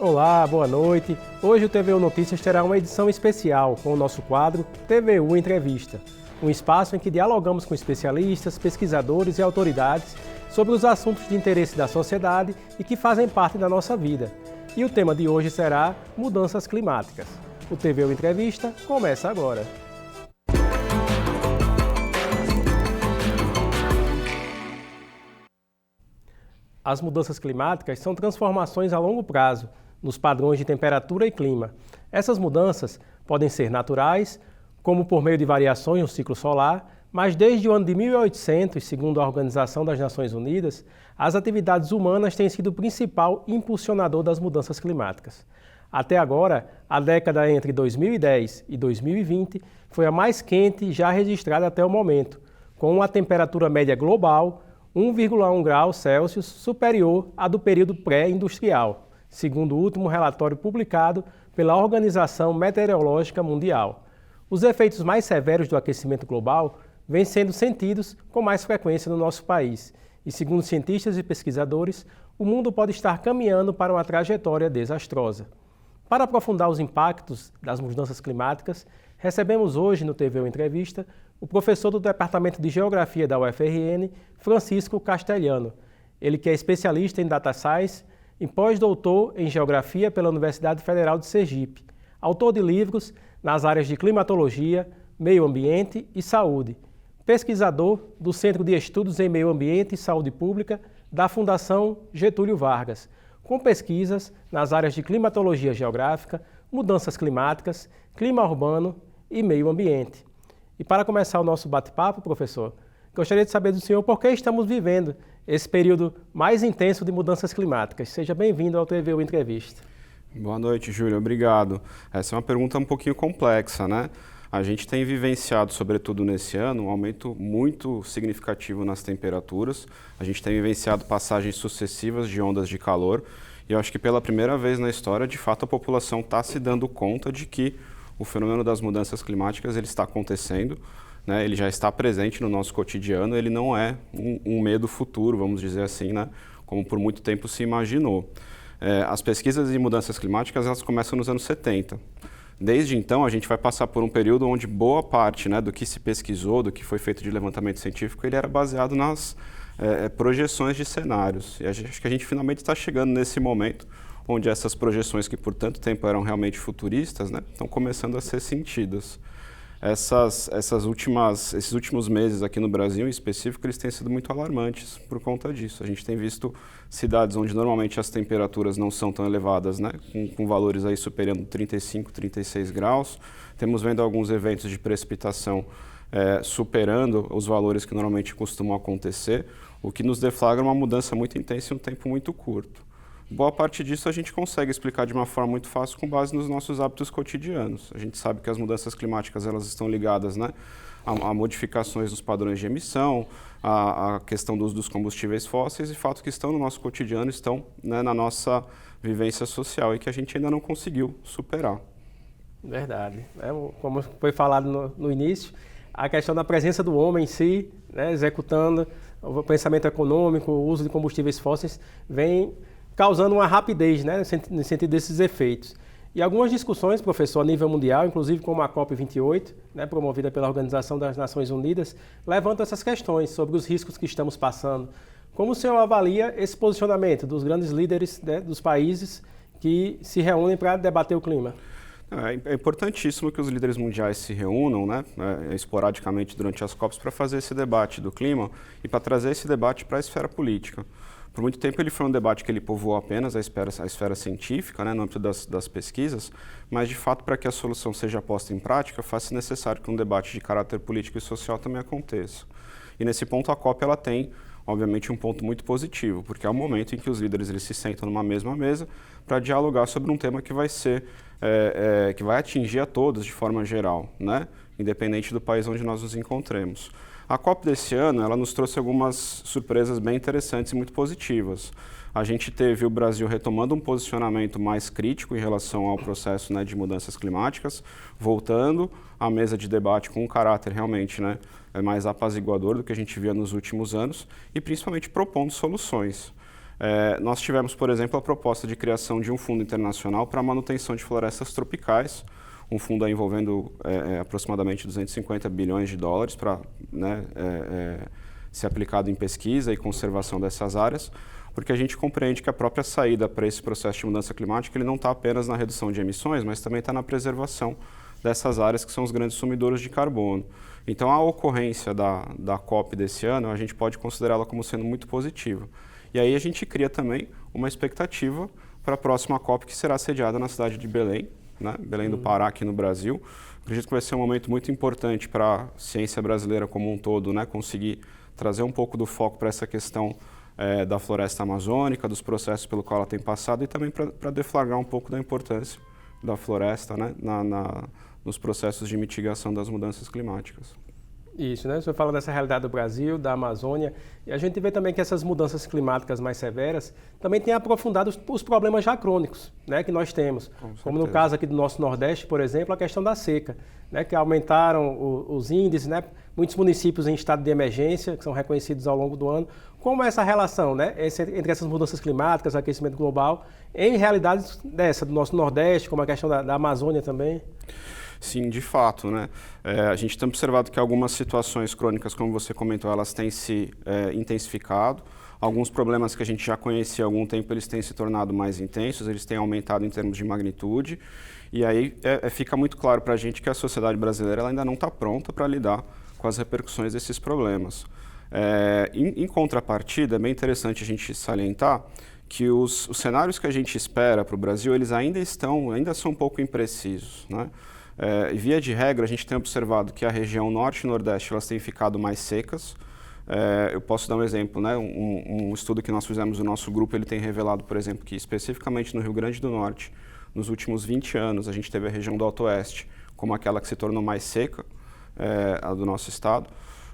Olá, boa noite. Hoje o TVU Notícias terá uma edição especial com o nosso quadro TVU Entrevista, um espaço em que dialogamos com especialistas, pesquisadores e autoridades sobre os assuntos de interesse da sociedade e que fazem parte da nossa vida. E o tema de hoje será mudanças climáticas. O TVU Entrevista começa agora. As mudanças climáticas são transformações a longo prazo nos padrões de temperatura e clima. Essas mudanças podem ser naturais, como por meio de variações no ciclo solar, mas desde o ano de 1800, segundo a Organização das Nações Unidas, as atividades humanas têm sido o principal impulsionador das mudanças climáticas. Até agora, a década entre 2010 e 2020 foi a mais quente já registrada até o momento, com uma temperatura média global 1,1 graus Celsius superior à do período pré-industrial, segundo o último relatório publicado pela Organização Meteorológica Mundial. Os efeitos mais severos do aquecimento global vêm sendo sentidos com mais frequência no nosso país, e segundo cientistas e pesquisadores, o mundo pode estar caminhando para uma trajetória desastrosa. Para aprofundar os impactos das mudanças climáticas, recebemos hoje no TVU Entrevista o professor do Departamento de Geografia da UFRN, Francisco Castelhano. Ele que é especialista em Data Science e pós-doutor em Geografia pela Universidade Federal de Sergipe, autor de livros nas áreas de climatologia, meio ambiente e saúde, pesquisador do Centro de Estudos em Meio Ambiente e Saúde Pública da Fundação Getúlio Vargas, com pesquisas nas áreas de climatologia geográfica, mudanças climáticas, clima urbano e meio ambiente. E para começar o nosso bate-papo, professor, gostaria de saber do senhor por que estamos vivendo esse período mais intenso de mudanças climáticas. Seja bem-vindo ao TVU Entrevista. Boa noite, Júlio. Obrigado. Essa é uma pergunta um pouquinho complexa, né? A gente tem vivenciado, sobretudo nesse ano, um aumento muito significativo nas temperaturas. A gente tem vivenciado passagens sucessivas de ondas de calor. E eu acho que pela primeira vez na história, de fato, a população está se dando conta de que o fenômeno das mudanças climáticas ele está acontecendo, né? Ele já está presente no nosso cotidiano, ele não é um medo futuro, vamos dizer assim, né? Como por muito tempo se imaginou. As pesquisas de mudanças climáticas elas começam nos anos 70. Desde então, a gente vai passar por um período onde boa parte, né, do que se pesquisou, do que foi feito de levantamento científico, ele era baseado nas projeções de cenários. E acho que a gente finalmente está chegando nesse momento onde essas projeções que por tanto tempo eram realmente futuristas, né, estão começando a ser sentidas. Esses últimos meses aqui no Brasil, em específico, eles têm sido muito alarmantes por conta disso. A gente tem visto cidades onde normalmente as temperaturas não são tão elevadas, né, com valores aí superando 35, 36 graus. Temos vendo alguns eventos de precipitação superando os valores que normalmente costumam acontecer, o que nos deflagra uma mudança muito intensa em um tempo muito curto. Boa parte disso a gente consegue explicar de uma forma muito fácil com base nos nossos hábitos cotidianos. A gente sabe que as mudanças climáticas elas estão ligadas, né, a modificações nos padrões de emissão, a questão do uso dos combustíveis fósseis e fato que estão no nosso cotidiano, estão, né, na nossa vivência social e que a gente ainda não conseguiu superar. Verdade. Como foi falado no início, a questão da presença do homem em si, né, executando o pensamento econômico, o uso de combustíveis fósseis, vem causando uma rapidez, né, no sentido desses efeitos. E algumas discussões, professor, a nível mundial, inclusive como a COP28, né, promovida pela Organização das Nações Unidas, levantam essas questões sobre os riscos que estamos passando. Como o senhor avalia esse posicionamento dos grandes líderes, né, dos países que se reúnem para debater o clima? É importantíssimo que os líderes mundiais se reúnam, né, esporadicamente durante as COPs para fazer esse debate do clima e para trazer esse debate para a esfera política. Por muito tempo ele foi um debate que ele povoou apenas a esfera científica, né, no âmbito das pesquisas, mas de fato para que a solução seja posta em prática, faz-se necessário que um debate de caráter político e social também aconteça. E nesse ponto a COP ela tem, obviamente, um ponto muito positivo, porque é o momento em que os líderes eles se sentam numa mesma mesa para dialogar sobre um tema que vai ser, que vai atingir a todos de forma geral, né, independente do país onde nós nos encontremos. A COP desse ano, ela nos trouxe algumas surpresas bem interessantes e muito positivas. A gente teve o Brasil retomando um posicionamento mais crítico em relação ao processo, né, de mudanças climáticas, voltando à mesa de debate com um caráter realmente, né, mais apaziguador do que a gente via nos últimos anos e principalmente propondo soluções. Nós tivemos, por exemplo, a proposta de criação de um fundo internacional para a manutenção de florestas tropicais, um fundo aí envolvendo aproximadamente 250 bilhões de dólares para ser aplicado em pesquisa e conservação dessas áreas, porque a gente compreende que a própria saída para esse processo de mudança climática ele não está apenas na redução de emissões, mas também está na preservação dessas áreas que são os grandes sumidores de carbono. Então, a ocorrência da COP desse ano, a gente pode considerá-la como sendo muito positiva. E aí a gente cria também uma expectativa para a próxima COP, que será sediada na cidade de Belém, né? Belém do Pará, aqui no Brasil. Acredito que vai ser um momento muito importante para a ciência brasileira como um todo, né? Conseguir trazer um pouco do foco para essa questão da floresta amazônica, dos processos pelo qual ela tem passado e também para deflagrar um pouco da importância da floresta, né? Nos processos de mitigação das mudanças climáticas. Isso, né? O senhor fala dessa realidade do Brasil, da Amazônia, e a gente vê também que essas mudanças climáticas mais severas também têm aprofundado os problemas já crônicos, né, que nós temos. Como no caso aqui do nosso Nordeste, por exemplo, a questão da seca, né, que aumentaram os índices, né, muitos municípios em estado de emergência, que são reconhecidos ao longo do ano. Como é essa relação, né, entre essas mudanças climáticas, aquecimento global, em realidades dessa, do nosso Nordeste, como a questão da Amazônia também? Sim, de fato, né? A gente tem observado que algumas situações crônicas, como você comentou, elas têm se intensificado. Alguns problemas que a gente já conhecia há algum tempo, eles têm se tornado mais intensos, eles têm aumentado em termos de magnitude. E aí fica muito claro para a gente que a sociedade brasileira ela ainda não está pronta para lidar com as repercussões desses problemas. Em contrapartida, é bem interessante a gente salientar que os cenários que a gente espera para o Brasil, eles ainda são um pouco imprecisos, né? Via de regra, a gente tem observado que a região norte e nordeste elas têm ficado mais secas. Eu posso dar um exemplo, né? Um estudo que nós fizemos no nosso grupo, ele tem revelado, por exemplo, que especificamente no Rio Grande do Norte, nos últimos 20 anos, a gente teve a região do Alto Oeste como aquela que se tornou mais seca, a do nosso estado.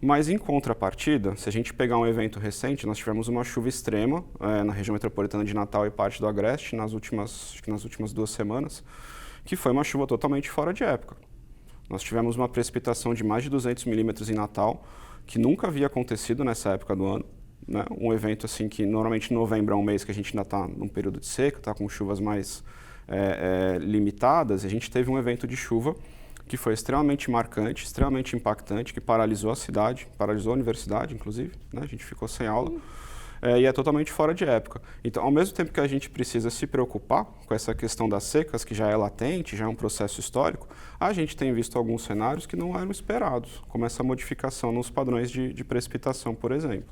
Mas, em contrapartida, se a gente pegar um evento recente, nós tivemos uma chuva extrema na região metropolitana de Natal e parte do Agreste nas últimas 2 semanas, que foi uma chuva totalmente fora de época. Nós tivemos uma precipitação de mais de 200 milímetros em Natal, que nunca havia acontecido nessa época do ano, né? Um evento assim que normalmente novembro é um mês que a gente ainda está num período de seca, está com chuvas mais limitadas, e a gente teve um evento de chuva que foi extremamente marcante, extremamente impactante, que paralisou a cidade, paralisou a universidade, inclusive, né? A gente ficou sem aula. E é totalmente fora de época. Então, ao mesmo tempo que a gente precisa se preocupar com essa questão das secas, que já é latente, já é um processo histórico, a gente tem visto alguns cenários que não eram esperados, como essa modificação nos padrões de precipitação, por exemplo.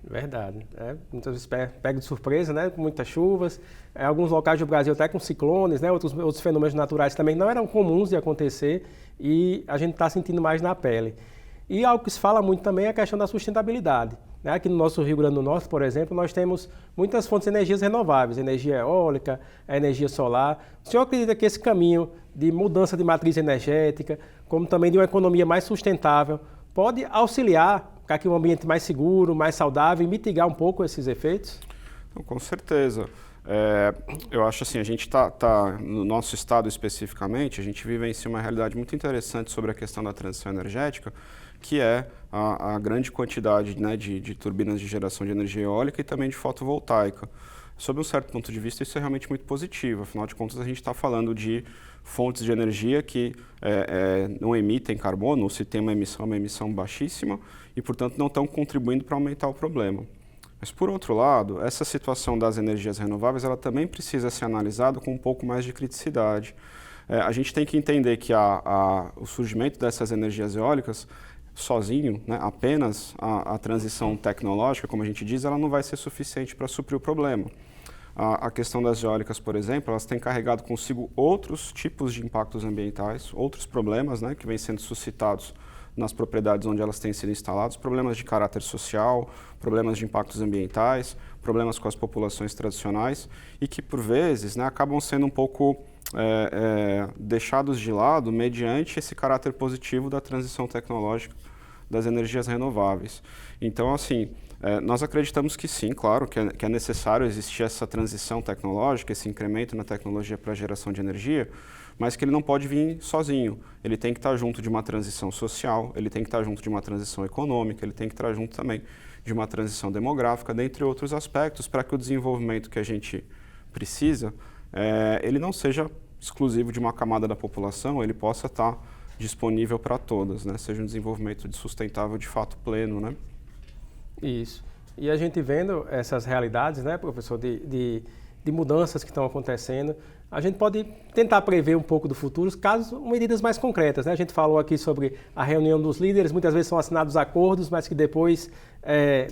Verdade. Muitas vezes pega de surpresa, né, com muitas chuvas. Alguns locais do Brasil até com ciclones, né, outros fenômenos naturais também não eram comuns de acontecer e a gente está sentindo mais na pele. E algo que se fala muito também é a questão da sustentabilidade. Aqui no nosso Rio Grande do Norte, por exemplo, nós temos muitas fontes de energias renováveis, energia eólica, a energia solar. O senhor acredita que esse caminho de mudança de matriz energética, como também de uma economia mais sustentável, pode auxiliar para que um ambiente mais seguro, mais saudável e mitigar um pouco esses efeitos? Então, com certeza. Eu acho assim, a gente no nosso estado especificamente, a gente vivencia uma realidade muito interessante sobre a questão da transição energética, que é a grande quantidade, né, de turbinas de geração de energia eólica e também de fotovoltaica. Sob um certo ponto de vista, isso é realmente muito positivo. Afinal de contas, a gente está falando de fontes de energia que não emitem carbono, ou se tem uma emissão baixíssima, e, portanto, não estão contribuindo para aumentar o problema. Mas, por outro lado, essa situação das energias renováveis ela também precisa ser analisada com um pouco mais de criticidade. A gente tem que entender que o surgimento dessas energias eólicas sozinho, né, apenas a transição tecnológica, como a gente diz, ela não vai ser suficiente para suprir o problema. A questão das eólicas, por exemplo, elas têm carregado consigo outros tipos de impactos ambientais, outros problemas, né, que vêm sendo suscitados nas propriedades onde elas têm sido instaladas, problemas de caráter social, problemas de impactos ambientais, problemas com as populações tradicionais e que, por vezes, né, acabam sendo um pouco deixados de lado mediante esse caráter positivo da transição tecnológica das energias renováveis. Então, assim, nós acreditamos que sim, claro, que é necessário existir essa transição tecnológica, esse incremento na tecnologia para a geração de energia, mas que ele não pode vir sozinho. Ele tem que estar junto de uma transição social, ele tem que estar junto de uma transição econômica, ele tem que estar junto também de uma transição demográfica, dentre outros aspectos, para que o desenvolvimento que a gente precisa, ele não seja exclusivo de uma camada da população, ele possa estar disponível para todas, né? Seja um desenvolvimento sustentável de fato pleno, né? Isso. E a gente vendo essas realidades, né, professor, de mudanças que estão acontecendo, a gente pode tentar prever um pouco do futuro, caso medidas mais concretas, né? A gente falou aqui sobre a reunião dos líderes, muitas vezes são assinados acordos, mas que depois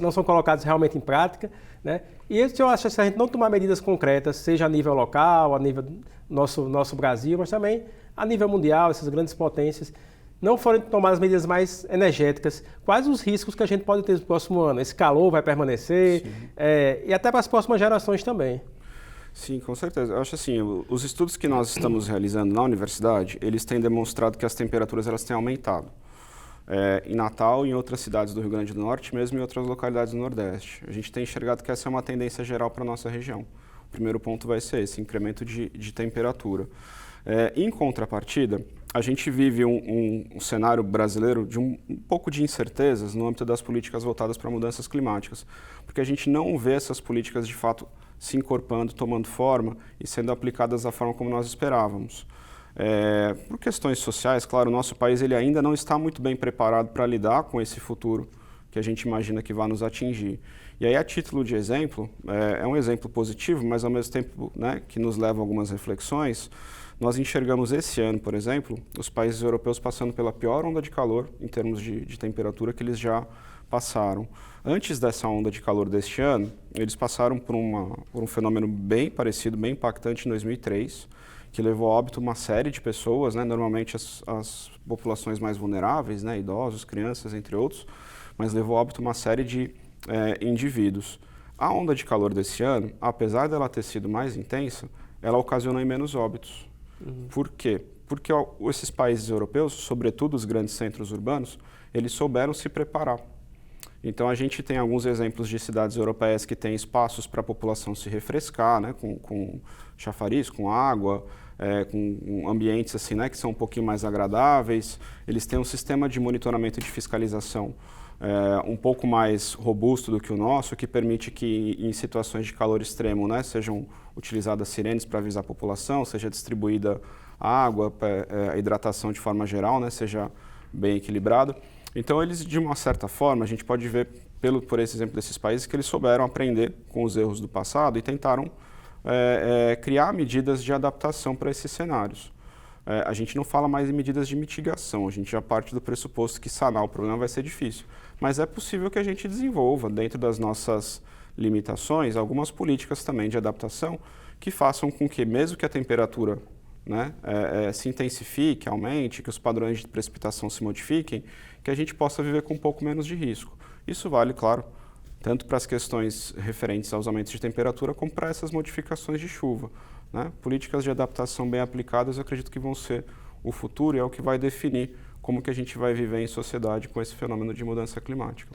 não são colocados realmente em prática, né? E isso eu acho que se a gente não tomar medidas concretas, seja a nível local, a nível do nosso Brasil, mas também a nível mundial, essas grandes potências, não forem tomadas medidas mais energéticas, quais os riscos que a gente pode ter no próximo ano? Esse calor vai permanecer e até para as próximas gerações também. Sim, com certeza. Eu acho assim, os estudos que nós estamos realizando na universidade, eles têm demonstrado que as temperaturas elas têm aumentado. Em Natal e em outras cidades do Rio Grande do Norte, mesmo em outras localidades do Nordeste. A gente tem enxergado que essa é uma tendência geral para a nossa região. O primeiro ponto vai ser esse, incremento de temperatura. Em contrapartida, a gente vive um cenário brasileiro de um pouco de incertezas no âmbito das políticas voltadas para mudanças climáticas, porque a gente não vê essas políticas de fato se encorpando, tomando forma e sendo aplicadas da forma como nós esperávamos. Por questões sociais, claro, o nosso país ele ainda não está muito bem preparado para lidar com esse futuro que a gente imagina que vai nos atingir. E aí, a título de exemplo, é um exemplo positivo, mas ao mesmo tempo, né, que nos leva a algumas reflexões. Nós enxergamos esse ano, por exemplo, os países europeus passando pela pior onda de calor em termos de temperatura que eles já passaram. Antes dessa onda de calor deste ano, eles passaram por um fenômeno bem parecido, bem impactante em 2003, que levou a óbito uma série de pessoas, né, normalmente as populações mais vulneráveis, né, idosos, crianças, entre outros, mas levou a óbito uma série de indivíduos. A onda de calor desse ano, apesar dela ter sido mais intensa, ela ocasionou menos óbitos. Por quê? Porque esses países europeus, sobretudo os grandes centros urbanos, eles souberam se preparar. Então, a gente tem alguns exemplos de cidades europeias que têm espaços para a população se refrescar, né, com chafariz, com água, com ambientes assim, né, que são um pouquinho mais agradáveis. Eles têm um sistema de monitoramento e de fiscalização um pouco mais robusto do que o nosso, que permite que em situações de calor extremo, né, sejam utilizadas sirenes para avisar a população, seja distribuída água, a hidratação de forma geral, né, seja bem equilibrado. Então, eles, de uma certa forma, a gente pode ver, por esse exemplo desses países, que eles souberam aprender com os erros do passado e tentaram criar medidas de adaptação para esses cenários. A gente não fala mais em medidas de mitigação, a gente já parte do pressuposto que sanar o problema vai ser difícil. Mas é possível que a gente desenvolva, dentro das nossas limitações, algumas políticas também de adaptação que façam com que, mesmo que a temperatura, né, se intensifique, aumente, que os padrões de precipitação se modifiquem, que a gente possa viver com um pouco menos de risco. Isso vale, claro, tanto para as questões referentes aos aumentos de temperatura, como para essas modificações de chuva, né? Políticas de adaptação bem aplicadas, eu acredito que vão ser o futuro e é o que vai definir como que a gente vai viver em sociedade com esse fenômeno de mudança climática.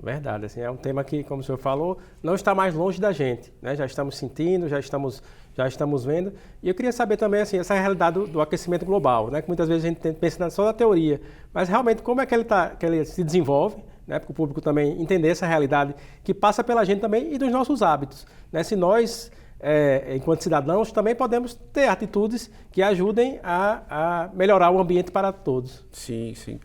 Verdade, assim, é um tema que, como o senhor falou, não está mais longe da gente, né? Já estamos sentindo, já estamos vendo. E eu queria saber também, assim, essa realidade do aquecimento global, né? Que muitas vezes a gente pensa só na teoria, mas realmente como é que ele se desenvolve, né? Para o público também entender essa realidade que passa pela gente também e dos nossos hábitos, né? Se nós, enquanto cidadãos, também podemos ter atitudes que ajudem a melhorar o ambiente para todos. Sim, sim.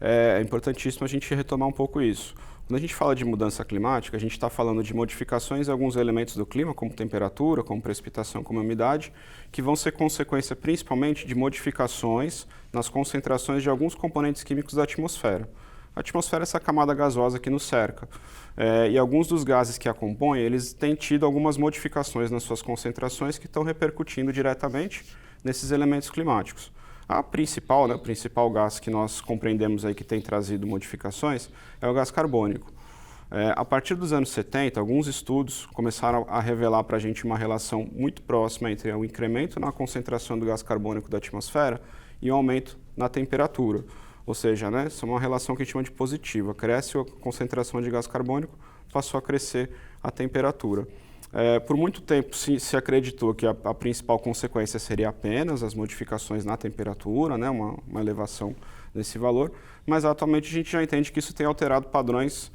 É importantíssimo a gente retomar um pouco isso. Quando a gente fala de mudança climática, a gente está falando de modificações em alguns elementos do clima, como temperatura, como precipitação, como umidade, que vão ser consequência principalmente de modificações nas concentrações de alguns componentes químicos da atmosfera. A atmosfera é essa camada gasosa que nos cerca. E alguns dos gases que a compõem, eles têm tido algumas modificações nas suas concentrações que estão repercutindo diretamente nesses elementos climáticos. O principal gás que nós compreendemos aí que tem trazido modificações é o gás carbônico. A partir dos anos 70, alguns estudos começaram a revelar para a gente uma relação muito próxima entre o incremento na concentração do gás carbônico da atmosfera e o aumento na temperatura. Ou seja, né, isso é uma relação que a gente chama de positiva. Cresce a concentração de gás carbônico, passou a crescer a temperatura. Por muito tempo se acreditou que a principal consequência seria apenas as modificações na temperatura, né, uma elevação desse valor, mas atualmente a gente já entende que isso tem alterado padrões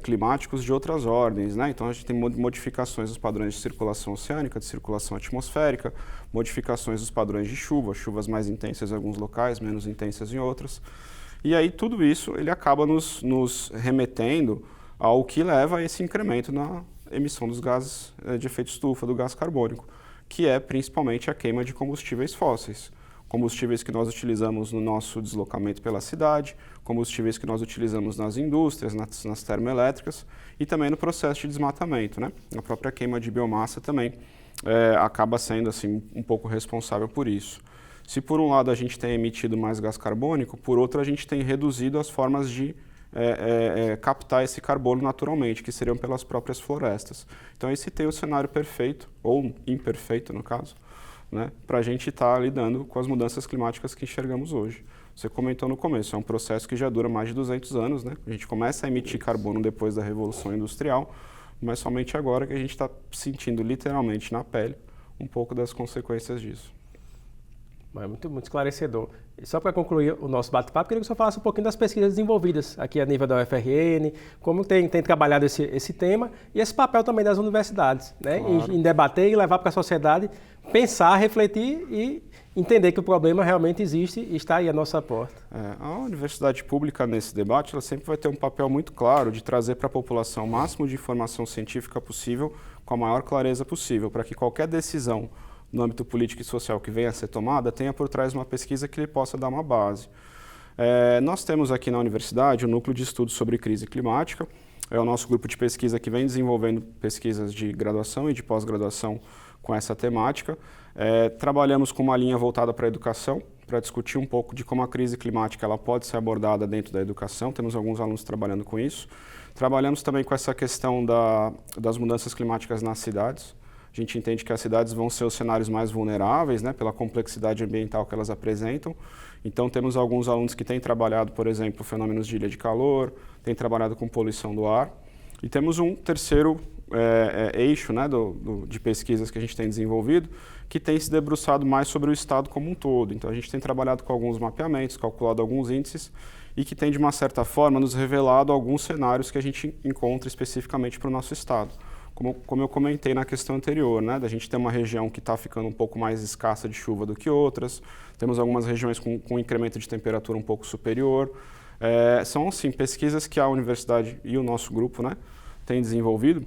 climáticos de outras ordens, né? Então a gente tem modificações dos padrões de circulação oceânica, de circulação atmosférica, modificações dos padrões de chuva, chuvas mais intensas em alguns locais, menos intensas em outros. E aí tudo isso ele acaba nos remetendo ao que leva a esse incremento na emissão dos gases de efeito estufa, do gás carbônico, que é principalmente a queima de combustíveis fósseis. Combustíveis que nós utilizamos no nosso deslocamento pela cidade, combustíveis que nós utilizamos nas indústrias, nas termoelétricas e também no processo de desmatamento, né? A própria queima de biomassa também acaba sendo assim, um pouco responsável por isso. Se por um lado a gente tem emitido mais gás carbônico, por outro a gente tem reduzido as formas de captar esse carbono naturalmente, que seriam pelas próprias florestas. Então esse tem o cenário perfeito, ou imperfeito no caso, né, para a gente estar lidando com as mudanças climáticas que enxergamos hoje. Você comentou no começo, é um processo que já dura mais de 200 anos, né? A gente começa a emitir carbono depois da Revolução Industrial, mas somente agora que a gente está sentindo literalmente na pele um pouco das consequências disso. Muito, muito esclarecedor. E só para concluir o nosso bate-papo, queria que o senhor falasse um pouquinho das pesquisas desenvolvidas aqui a nível da UFRN, como tem trabalhado esse tema e esse papel também das universidades, né? Claro. Em debater e levar para a sociedade, pensar, refletir e entender que o problema realmente existe e está aí à nossa porta. A universidade pública, nesse debate, ela sempre vai ter um papel muito claro de trazer para a população o máximo de informação científica possível, com a maior clareza possível, para que qualquer decisão no âmbito político e social que venha a ser tomada, tenha por trás uma pesquisa que lhe possa dar uma base. Nós temos aqui na universidade o Núcleo de Estudos sobre Crise Climática, é o nosso grupo de pesquisa que vem desenvolvendo pesquisas de graduação e de pós-graduação com essa temática. Trabalhamos com uma linha voltada para a educação, para discutir um pouco de como a crise climática ela pode ser abordada dentro da educação, temos alguns alunos trabalhando com isso. Trabalhamos também com essa questão das mudanças climáticas nas cidades. A gente entende que as cidades vão ser os cenários mais vulneráveis, né, pela complexidade ambiental que elas apresentam. Então, temos alguns alunos que têm trabalhado, por exemplo, fenômenos de ilha de calor, têm trabalhado com poluição do ar. E temos um terceiro eixo, né, de pesquisas que a gente tem desenvolvido, que tem se debruçado mais sobre o estado como um todo. Então, a gente tem trabalhado com alguns mapeamentos, calculado alguns índices e que tem, de uma certa forma, nos revelado alguns cenários que a gente encontra especificamente para o nosso estado. Como eu comentei na questão anterior, né, da gente ter uma região que está ficando um pouco mais escassa de chuva do que outras, temos algumas regiões com incremento de temperatura um pouco superior. São, sim, pesquisas que a universidade e o nosso grupo, né, têm desenvolvido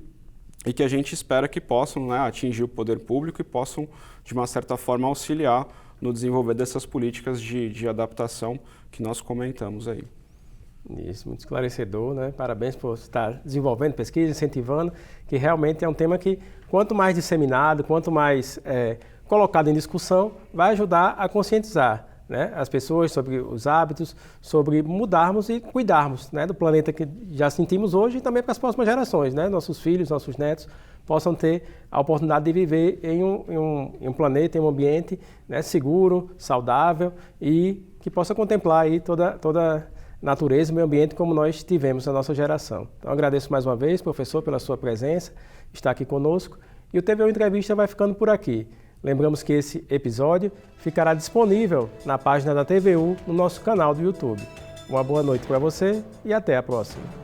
e que a gente espera que possam, né, atingir o poder público e possam, de uma certa forma, auxiliar no desenvolver dessas políticas de adaptação que nós comentamos aí. Isso, muito esclarecedor, né? Parabéns por estar desenvolvendo pesquisa, incentivando, que realmente é um tema que, quanto mais disseminado, quanto mais colocado em discussão, vai ajudar a conscientizar, né, as pessoas sobre os hábitos, sobre mudarmos e cuidarmos, né, do planeta que já sentimos hoje e também para as próximas gerações, né? Nossos filhos, nossos netos possam ter a oportunidade de viver em um planeta, em um ambiente, né, seguro, saudável e que possa contemplar aí toda natureza e meio ambiente como nós tivemos na nossa geração. Então, agradeço mais uma vez, professor, pela sua presença, estar aqui conosco. E o TVU Entrevista vai ficando por aqui. Lembramos que esse episódio ficará disponível na página da TVU no nosso canal do YouTube. Uma boa noite para você e até a próxima.